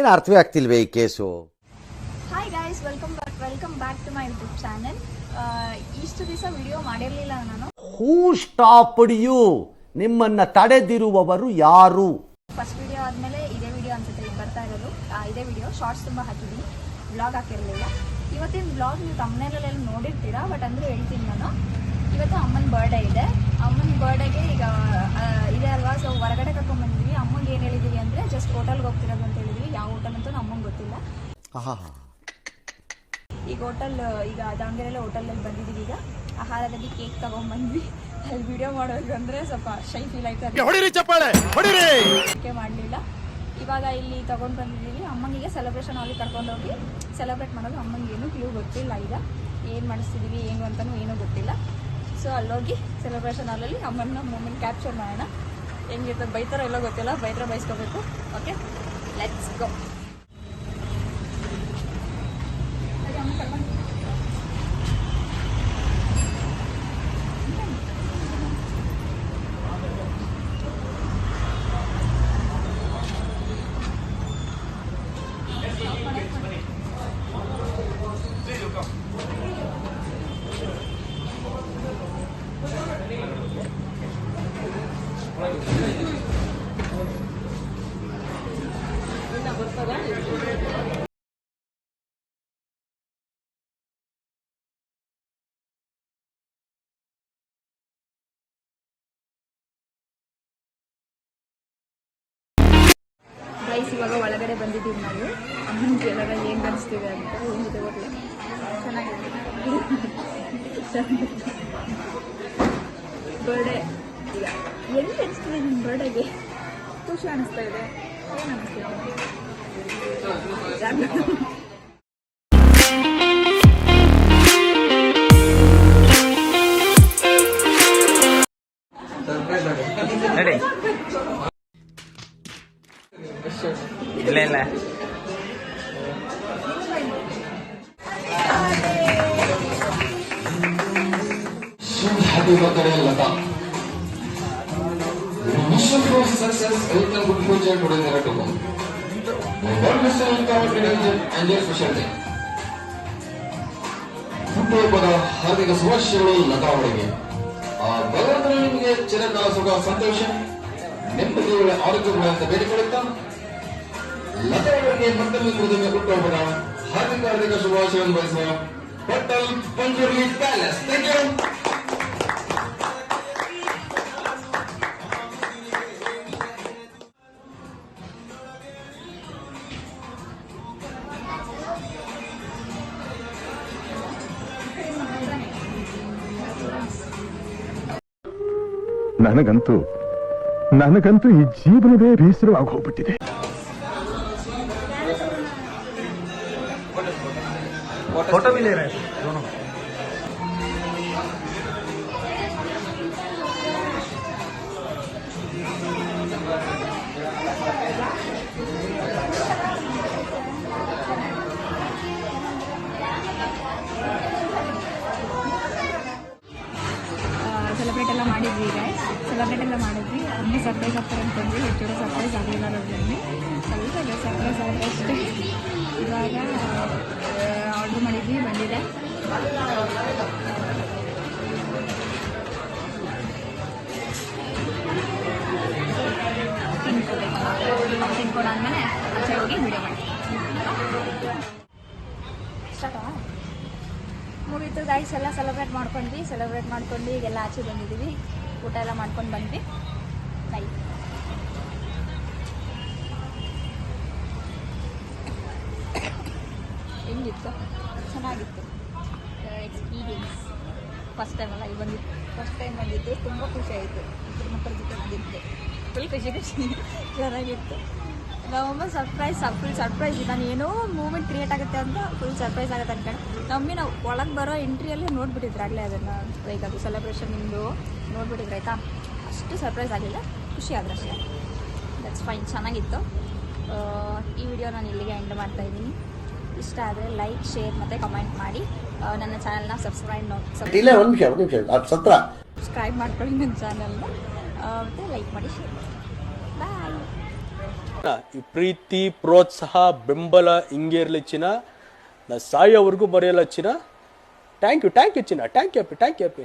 ಏನು ಅರ್ಥವೇ ಆಗ್ತಿಲ್ವೇ ಈ case? Hi guys, welcome back to my YouTube channel. ಇಷ್ಟು ದಿವಸ ವಿಡಿಯೋ ಮಾಡಿರಲಿಲ್ಲ ನಾನು. Who stopped you? ನಿಮ್ಮನ್ನ ತಡೆದಿರುವವರು ಯಾರು? ಫಸ್ಟ್ ವಿಡಿಯೋ ಆದಮೇಲೆ ಇದೇ ವಿಡಿಯೋ ಅನ್ಸುತ್ತೆ ಈಗ ಬರ್ತಾ ಇರೋದು. ಇದೇ ವಿಡಿಯೋ ಶಾರ್ಟ್ಸ್ ತುಂಬ ಹಾಕಿದ್ದೀನಿ, ವ್ಲಾಗ್ ಹಾಕಿರಲಿಲ್ಲ. ಇವತ್ತಿನ ವ್ಲಾಗ್ ನೀವು ತಮ್ಮನೇಲೆಲ್ಲ ನೋಡಿರ್ತೀರಾ, ಬಟ್ ಅಂದರೆ ಹೇಳ್ತೀನಿ ನಾನು. ಇವತ್ತು ಅಮ್ಮನ ಬರ್ಡೇ ಇದೆ. ಅಮ್ಮನ ಬರ್ಡೇಗೆ ಈಗ ಇದೆ ಅಲ್ವಾ, ಸೊ ಹೊರಗಡೆ ಕರ್ಕೊಂಡ್ಬಂದಿದ್ವಿ. ಅಮ್ಮಂಗೆ ಏನು ಹೇಳಿದ್ದೀವಿ ಅಂದರೆ ಜಸ್ಟ್ ಹೋಟೆಲ್ಗೆ ಹೋಗ್ತಿರೋದು ಅಂತ ಹೇಳಿದ್ವಿ. ಯಾವ ಹೋಟೆಲ್ ಅಂತೂ ಅಮ್ಮಂಗೆ ಗೊತ್ತಿಲ್ಲ. ಈಗ ಈಗ ದಾವಣಗೆರೆಲ್ಲ ಹೋಟೆಲಲ್ಲಿ ಬಂದಿದ್ದೀವಿ. ಈಗ ಆಹಾರದಲ್ಲಿ ಕೇಕ್ ತಗೊಂಡ್ಬಂದ್ವಿ. ಅಲ್ಲಿ ವಿಡಿಯೋ ಮಾಡೋದು ಅಂದರೆ ಸ್ವಲ್ಪ ಶೈ ಫೀಲ್ ಆಯ್ತು, ಅದಕ್ಕೆ ಮಾಡಲಿಲ್ಲ. ಇವಾಗ ಇಲ್ಲಿ ತೊಗೊಂಡು ಬಂದಿದ್ದೀವಿ. ಅಮ್ಮಂಗೆ ಸೆಲೆಬ್ರೇಷನ್ ಅಲ್ಲಿ ಕರ್ಕೊಂಡೋಗಿ ಸೆಲೆಬ್ರೇಟ್ ಮಾಡೋದು. ಅಮ್ಮಂಗೆ ಏನೂ ಕ್ಲೂ ಗೊತ್ತಿಲ್ಲ, ಈಗ ಏನು ಮಾಡಿಸ್ತಿದ್ದೀವಿ ಏನು ಅಂತಲೂ ಏನೂ ಗೊತ್ತಿಲ್ಲ. ಸೊ ಅಲ್ಲೋಗಿ ಸೆಲೆಬ್ರೇಷನ್ ಹಾಲಲ್ಲಿ ಅಮ್ಮನ ಮೂಮೆಂಟ್ ಕ್ಯಾಪ್ಚರ್ ಮಾಡೋಣ. ಹೆಂಗಿರ್ತದೆ, ಬೈತಾರೋ ಎಲ್ಲೋ ಗೊತ್ತಿಲ್ಲ, ಬೈತಾರೆ ಬೈಸ್ಕೋಬೇಕು. Okay, let's go. ಗೈಸ್, ಇವಾಗ ಒಳಗಡೆ ಬಂದಿದ್ದೀವಿ ನಾವು. ಅಮ್ಮನ ಕೇಳೋಣ ಏನು ಅನಿಸ್ತಿದೆ ಅಂತ. ಏನಿದೆ ಹೋಟ್ಲು ಚೆನ್ನಾಗಿದೆ. ಬರ್ಡೇ ಈಗ ಎಲ್ಲಿ ಅನಿಸ್ತಿದೆ ನಿಮ್ಮ ಬರ್ಡೇಗೆ? ಖುಷಿ ಅನಿಸ್ತಾ ಇದೆ? ಏನು ಅನಿಸ್ತಿದೆ? ಇಲ್ಲ ಇಲ್ಲ happy birthday Lata. Wish you for success, health and good future today there to come. God bless you and your special day. ಹುಟ್ಟುಹಬ್ಬದ ಹಾರ್ದಿಕ ಶುಭಾಶಯಗಳು ಲತಾ ಅವರಿಗೆ. ಆ ಭಗವಂತನು ನಿಮಗೆ ಚಿರಕಾಲ ಸುಖ ಸಂತೋಷ ನೆಮ್ಮದಿಗಳ ಆರೋಗ್ಯಗಳನ್ನು ಬೇಡಿಕೊಳ್ಳುತ್ತಾ ಲತಾ ಅವರಿಗೆ ಮತ್ತೊಮ್ಮೆ ಮೃದುಮೆ ಹುಟ್ಟುಹಬ್ಬದ ಹಾರ್ದಿಕ ಶುಭಾಶಯವನ್ನು ಬಯಸುವ hotel Panjurli palace. Thank you. ನನಗಂತೂ ಈ ಜೀವನವೇ ಬೇಸರವಾಗಿ ಹೋಗ್ಬಿಟ್ಟಿದೆ. फोटो भी ले रहे हैं दोनों. ಸೆಲೆಬ್ರೇಟ್ ಎಲ್ಲ ಮಾಡಿದ್ವಿ ಗೈಸ್. ಅಮ್ಮಿ ಸರ್ಪ್ರೈಸ್ ಆಗ್ತಾರೆ ಅಂತಂದ್ವಿ. ಹೆಚ್ಚು ಸರ್ಪ್ರೈಸ್ ಆಗಲಿಲ್ಲ ನಮಗೆ. ಸ್ವಲ್ಪ ಸರ್ಪ್ರೈಸ್ ಆಗುತ್ತೆ ಅಷ್ಟೇ. ಇವಾಗ ಆರ್ಡ್ರ್ ಮಾಡಿದ್ವಿ, ಬಂದಿದೆ. ತಿನ್ಕೊಂಡಾದ್ಮೇಲೆ ಆಚೆ ಹೋಗಿ ವಿಡಿಯೋ ಮಾಡಿ ಸ್ಟಾರ್ಟಾ ಮುಗೀತು ಗೈಸ್. ಎಲ್ಲ ಸೆಲೆಬ್ರೇಟ್ ಮಾಡ್ಕೊಂಡು ಈಗೆಲ್ಲ ಆಚೆ ಬಂದಿದ್ದೀವಿ. ಊಟ ಎಲ್ಲ ಮಾಡ್ಕೊಂಡು ಬಂದ್ವಿ. ಬೈ. ಹೆಂಗಿತ್ತು? ಚೆನ್ನಾಗಿತ್ತು ಎಕ್ಸ್ಪೀರಿಯನ್ಸ್. ಫಸ್ಟ್ ಟೈಮ್ ಬಂದಿತ್ತು. ತುಂಬ ಖುಷಿ ಆಯಿತು. ಮಕ್ಕಳ ಜೊತೆ ಬಂದಿತ್ತು. ಫುಲ್ ಖುಷಿ ಚೆನ್ನಾಗಿತ್ತು. ನಮ್ಮಮ್ಮ ಸರ್ಪ್ರೈಸ್. ನಾನು ಏನೋ ಮೂಮೆಂಟ್ ಕ್ರಿಯೇಟ್ ಆಗುತ್ತೆ ಅಂತ ಫುಲ್ ಸರ್ಪ್ರೈಸ್ ಆಗುತ್ತೆ ಅನ್ಕೊಂಡು ನಾವು ಒಳಗೆ ಬರೋ ಎಂಟ್ರಿಯಲ್ಲೇ ನೋಡ್ಬಿಟ್ಟಿದ್ರು ಆಗಲೇ ಅದನ್ನು. ಲೈಕ್ ಅದು ಸೆಲೆಬ್ರೇಷನ್ ನಿಮ್ಮದು ನೋಡ್ಬಿಟ್ಟಿದ್ರು ಆಯಿತಾ. ಅಷ್ಟು ಸರ್ಪ್ರೈಸ್ ಆಗಿಲ್ಲ, ಖುಷಿ ಆದ್ರೆ ಅಷ್ಟೇ. ದಟ್ಸ್ ಫೈನ್, ಚೆನ್ನಾಗಿತ್ತು. ಈ ವಿಡಿಯೋ ನಾನು ಇಲ್ಲಿಗೆ ಎಂಡ್ ಮಾಡ್ತಾಯಿದ್ದೀನಿ. ಇಷ್ಟ ಆದರೆ ಲೈಕ್, ಶೇರ್ ಮತ್ತು ಕಮೆಂಟ್ ಮಾಡಿ. ನನ್ನ ಚಾನಲ್ನ ಸಬ್ಸ್ಕ್ರೈಬ್ ಮಾಡ್ಕೊಳ್ಳಿ ನನ್ನ ಚಾನಲ್ನ. ಮತ್ತು ಲೈಕ್ ಮಾಡಿ, ಶೇರ್ ಮಾಡಿ. ಬಾಯ್. ಈ ಪ್ರೀತಿ ಪ್ರೋತ್ಸಾಹ ಬೆಂಬಲ ಹಿಂಗೆ ಇರಲಿ ಚಿನ್ನ. ನಾ ಸಾಯೋವರೆಗೂ ಬರೆಯಲ್ಲ ಚಿನ್ನ. ಥ್ಯಾಂಕ್ ಯು ಚಿನ್ನ. ಥ್ಯಾಂಕ್ ಯು ಅಪ್ಪಿ.